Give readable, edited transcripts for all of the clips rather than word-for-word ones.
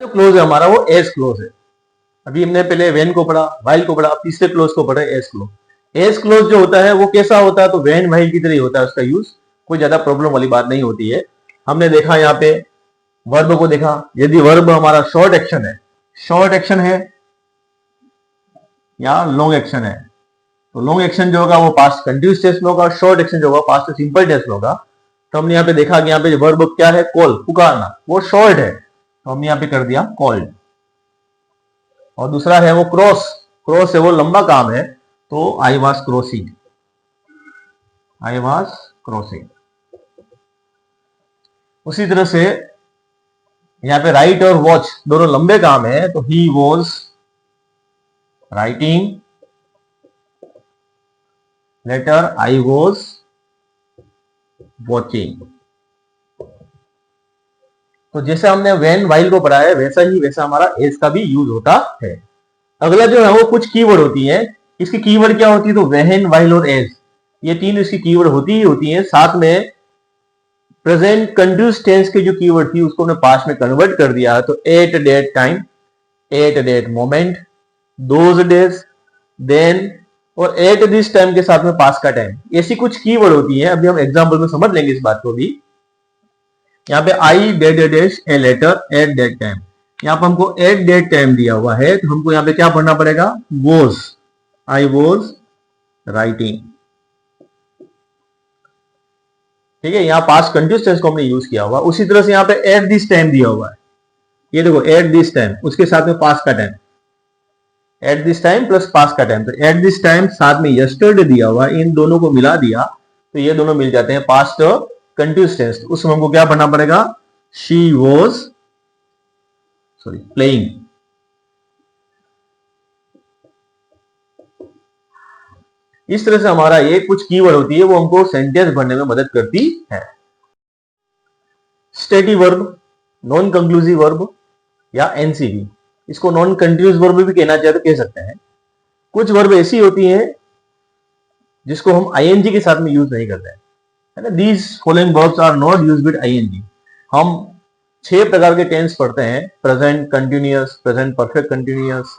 Close है हमारा वो एज क्लोज है। अभी हमने पहले व्हेन को पढ़ा, व्हाइल को पढ़ा, अब तीसरे क्लोज को पढ़ा एज क्लोज। एज क्लोज जो होता है वो कैसा होता है, तो व्हेन व्हाइल की तरह ही होता है उसका यूज, कोई ज्यादा प्रॉब्लम वाली बात नहीं होती है। हमने देखा यहाँ पे वर्ब को देखा, यदि वर्ब हमारा शॉर्ट एक्शन है या लॉन्ग एक्शन है, तो लॉन्ग एक्शन जो होगा वो पास्ट कंटिन्यूअस टेंस में होगा, शॉर्ट एक्शन जो होगा पास्ट सिंपल टेंस में होगा। तो हमने यहाँ पे देखा कि यहाँ पे वर्ब क्या है, कॉल, पुकारना, वो शॉर्ट है, तो हमने यहाँ पे कर दिया कॉल्ड। और दूसरा है वो क्रॉस है, वो लंबा काम है, तो आई वॉज क्रॉसिंग। उसी तरह से यहाँ पे राइट और वॉच दोनों लंबे काम है, तो he was writing letter, I was watching. तो जैसे हमने व्हेन व्हाइल को पढ़ा है वैसा हमारा एज का भी यूज होता है। अगला जो है वो कुछ कीवर्ड होती है। इसकी कीवर्ड क्या होती है, तो व्हेन व्हाइल और एज, ये तीन इसकी कीवर्ड होती है। साथ में प्रेजेंट कंटिन्यूअस टेंस की जो कीवर्ड थी उसको हमने पास्ट में कन्वर्ट कर दिया, तो at that time, at that moment, those days, then, और एट दिस टाइम के साथ में पास्ट का टाइम, ऐसी कुछ कीवर्ड होती है। अभी हम एग्जांपल में समझ लेंगे इस बात को भी। यहाँ पे I dead dash a letter at that time, यहाँ पे हमको एट दैट टाइम दिया हुआ है, तो हमको यहाँ पे क्या पढ़ना पड़ेगा, वॉज, आई वॉज राइटिंग। ठीक है, यहाँ पास्ट कंटिन्यूअस टेंस को हमने यूज किया हुआ। उसी तरह से यहाँ पे एट दिस टाइम दिया हुआ है, ये देखो एट दिस टाइम, उसके साथ में पास्ट का time, eight this time plus past का टाइम, तो एट दिस टाइम साथ में यस्टरडे दिया हुआ, इन दोनों को मिला दिया तो ये दोनों मिल जाते हैं पास्ट कंटिन्यूअस टेंस। उस समय हमको क्या पढ़ना पड़ेगा, शी वॉज प्लेइंग। इस तरह से हमारा ये कुछ कीवर्ड होती है, वो हमको सेंटेंस भरने में मदद करती है। Stative verb, non conclusive verb या एनसीवी, इसको नॉन कंटिन्यूअस वर्ब भी कहना चाहे तो कह सकते हैं। कुछ वर्ब ऐसी होती है जिसको हम आईएनजी के साथ में यूज नहीं करते हैं, है ना। These following verbs are not used with ING. हम 6 प्रकार के टेंस पढ़ते हैं, present continuous, present perfect continuous,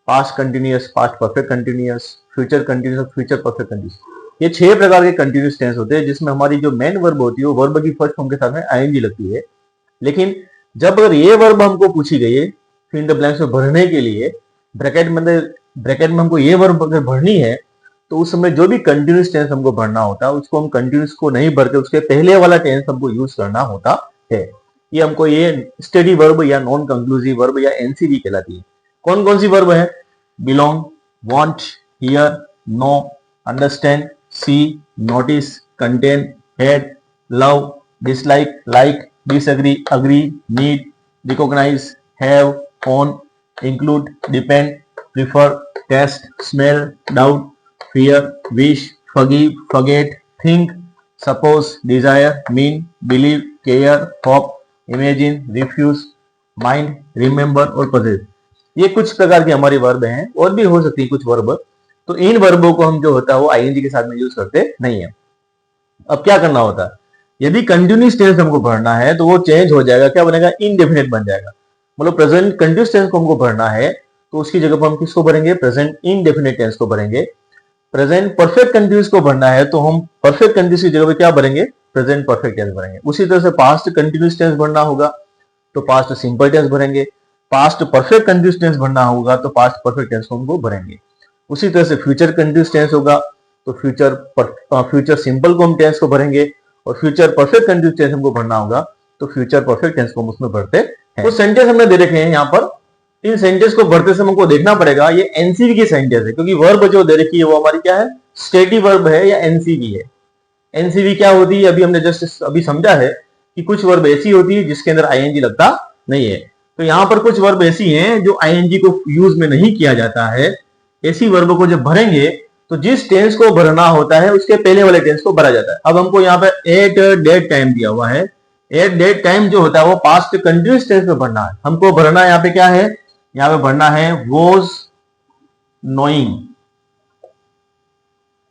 past continuous, past perfect continuous, future continuous, future perfect continuous. ये 6 प्रकार के कंटिन्यूअस टेंस होते हैं जिसमें हमारी जो मेन वर्ब होती है वो वर्ब की फर्स्ट फॉर्म के साथ में आईएनजी लगती है। लेकिन जब अगर ये वर्ब हमको पूछी गई है फिल इन द ब्लैंक्स में भरने के लिए, ब्रैकेट में हमको ये वर्ब अगर भरनी है, तो उस समय जो भी कंटिन्यूअस टेंस हमको भरना होता है उसको हम कंटिन्यूअस को नहीं भर के उसके पहले वाला टेंस हमको यूज करना होता है। ये हमको ये स्टेडी वर्ब या नॉन कंक्लूसिव वर्ब या एनसीवी कहलाती है। कौन कौन सी वर्ब है, belong, want, hear, know, understand, see, notice, contain, hate, love, dislike, like, disagree, agree, need, recognise, have, own, include, depend, prefer, taste, smell, doubt, fear, wish, forgive, forget, think, suppose, desire, mean, believe, care, hope, imagine, refuse, mind, remember और possess। ये कुछ प्रकार की हमारी verb हैं, और भी हो सकती है कुछ वर्ब। तो इन वर्बों को हम जो होता है वो आईएनजी के साथ में यूज करते नहीं है। अब क्या करना होता है, यदि कंटिन्यूअस टेंस हमको भरना है तो वो चेंज हो जाएगा, क्या बनेगा, इनडेफिनेट बन जाएगा। मतलब प्रेजेंट कंटिन्यूअस टेंस को हमको भरना है तो उसकी जगह पर हम किसको भरेंगे, प्रेजेंट इनडेफिनेट टेंस को भरेंगे। प्रेजेंट परफेक्ट कंटिन्यूअस को भरना है तो हम परफेक्ट कंटिन्यूअस की जगह पे क्या भरेंगे, प्रेजेंट परफेक्ट टेंस भरेंगे। उसी तरह से पास्ट कंटिन्यूअस टेंस भरना होगा तो पास्ट सिंपल टेंस भरेंगे। पास्ट परफेक्ट कंटिन्यूअस टेंस भरना होगा तो पास्ट परफेक्ट टेंस को हमको भरेंगे। उसी तरह से फ्यूचर कंटिन्यूअस टेंस होगा तो फ्यूचर सिंपल को हम टेंस को भरेंगे, और फ्यूचर परफेक्ट कंटिन्यूअस टेंस हमको भरना होगा तो फ्यूचर परफेक्ट टेंस को हम उसमें भरते हैं। तो सेंटेंस हमने दे रखे हैं यहाँ पर। इन सेंटेंस को भरते समय हमको देखना पड़ेगा ये एनसीवी की सेंटेंस है, क्योंकि वर्ब जो दे रखी है वो हमारी क्या है, स्टेटिव वर्ब है या एनसीवी है। एनसीवी क्या होती है, अभी हमने जस्ट अभी समझा है कि कुछ वर्ब ऐसी होती है जिसके अंदर आईएनजी लगता नहीं है। तो यहाँ पर कुछ वर्ब ऐसी हैं जो आईएनजी को यूज में नहीं किया जाता है। ऐसी वर्ब को जब भरेंगे तो जिस टेंस को भरना होता है उसके पहले वाले टेंस को भरा जाता है। अब हमको यहाँ पे एट डेट टाइम दिया हुआ है, एट डेट टाइम जो होता है वो पास्ट कंटिन्यूअस टेंस में भरना है। हमको भरना यहाँ पे क्या है, यहाँ पे भरना है वॉज नोइंग।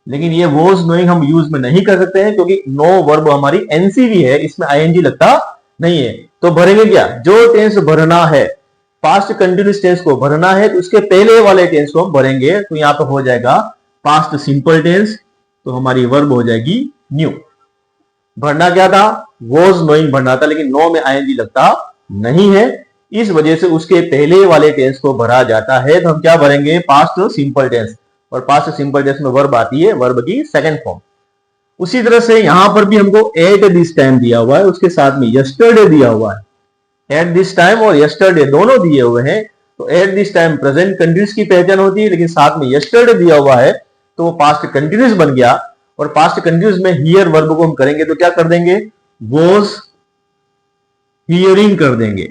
लेकिन ये वॉज नोइंग हम यूज में नहीं कर सकते हैं क्योंकि नो वर्ब हमारी एनसीवी है, इसमें आईएनजी लगता नहीं है, तो भरेंगे क्या, जो टेंस भरना है, पास्ट कंटिन्यूस टेंस को भरना है तो उसके पहले वाले टेंस को हम भरेंगे। तो यहां पर हो जाएगा पास्ट सिंपल टेंस, तो हमारी वर्ब हो जाएगी न्यू। भरना क्या था, वॉज नोइंग भरना था, लेकिन नो में आईएनजी लगता नहीं है, इस वजह से उसके पहले वाले टेंस को भरा जाता है। तो हम क्या भरेंगे, पास्ट सिंपल टेंस, और पास्ट सिंपल टेंस में वर्ब आती है, वर्ब की सेकंड फॉर्म। उसी तरह से यहां पर भी हमको एट दिस टाइम दिया हुआ है, उसके साथ में यस्टरडे दिया हुआ है। एट दिस टाइम और यस्टरडे दोनों दिए हुए हैं, तो eight this time present continuous की पहचान होती है, लेकिन साथ में यस्टरडे दिया हुआ है तो वो पास्ट कंटिन्यूस बन गया। और पास्ट कंटिन्यूस में हियर वर्ब को हम करेंगे तो क्या कर देंगे, वॉज हियरिंग कर देंगे,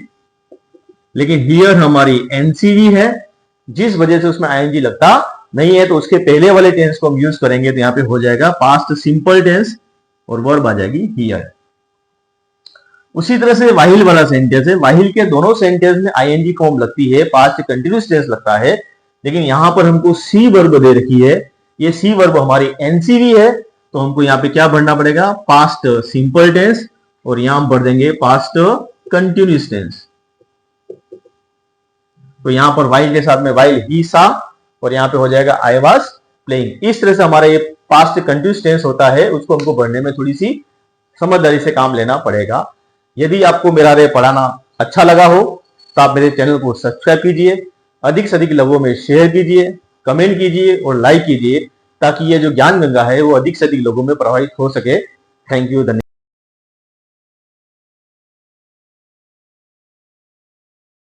लेकिन हियर हमारी एनसीवी है, जिस वजह से उसमें आईएनजी लगता नहीं है, तो उसके पहले वाले टेंस को हम यूज करेंगे, तो यहां पे हो जाएगा पास्ट सिंपल टेंस और वर्ब आ जाएगी हियर। उसी तरह से वाहिल वाला सेंटेंस है, वाहिल के दोनों सेंटेंस में आईएनजी फॉर्म लगती है, पास्ट कंटिन्यूस टेंस लगता है, लेकिन यहां पर हमको सी वर्ब दे रखी है, ये सी वर्ब हमारी एनसीवी है, तो हमको यहाँ पे क्या भरना पड़ेगा, पास्ट सिंपल टेंस, और यहां हम भर देंगे पास्ट कंटिन्यूस टेंस। तो यहां पर वाइल के साथ में वाइल ही सा, और यहां पे हो जाएगा आई वाज प्लेइंग। इस तरह से हमारा ये पास्ट कंटिन्यूस टेंस होता है, उसको हमको भरने में थोड़ी सी समझदारी से काम लेना पड़ेगा। यदि आपको मेरा ये पढ़ाना अच्छा लगा हो तो आप मेरे चैनल को सब्सक्राइब कीजिए, अधिक से अधिक लोगों में शेयर कीजिए, कमेंट कीजिए और लाइक कीजिए, ताकि ये जो ज्ञान गंगा है वो अधिक से अधिक लोगों में प्रभावित हो सके। थैंक यू, धन्यवाद।